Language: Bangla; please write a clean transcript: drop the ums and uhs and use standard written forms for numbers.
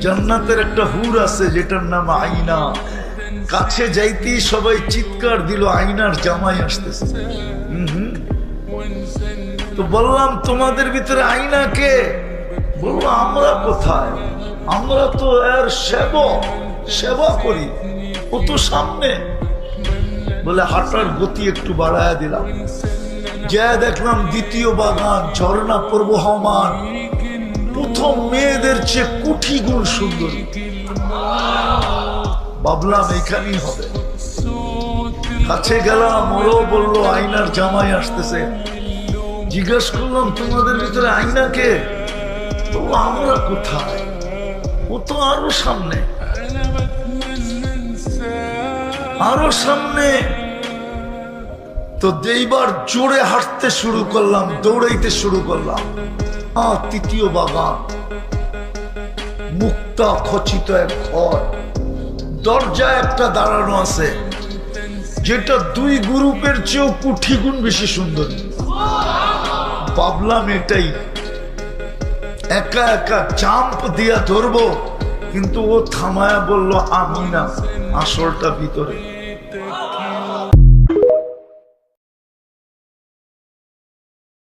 জান্নাতের একটা হুর আছে যেটার নাম আয়না। কাছে যাইতেই সবাই চিৎকার দিল, আয়নার জামাই আসতেছে। তো বললাম তোমাদের ভিতরে আয়না কে? বললো আমরা কোথায়, আমরা তো এর সেবা করি, ও তো সামনে। বলে হাঁটার গতি একটু বাড়ায় দিলাম, যা দেখলাম দ্বিতীয় বাগান, ঝর্ণা প্রবহমান, প্রথম মেয়েদের চেয়ে কোটি গুণ সুন্দর। ভাবলাম এখানেই হবে। কাছে গেলাম, ওরও বললো আয়নার জামাই আসতেছে। জিজ্ঞেস করলাম তোমাদের ভিতরে আয়না কে? বললো আমরা কোথায়, ও তো আরো সামনে, আরো সামনে। তো এইবার জোরে হাঁটতে শুরু করলাম, দৌড়াইতে শুরু করলাম। তৃতীয় বাগান, মুক্তা খচিত এক ঘর, দরজায় একটা দাঁড়ানো আছে যেটা দুই গ্রুপের চেয়েও কোটি গুণ বেশি সুন্দর। ভাবলাম এটাই, একা একা জাম্প দিয়া ধরবো, কিন্তু ও থামায়া বলল আমি না, আসলটা ভিতরে।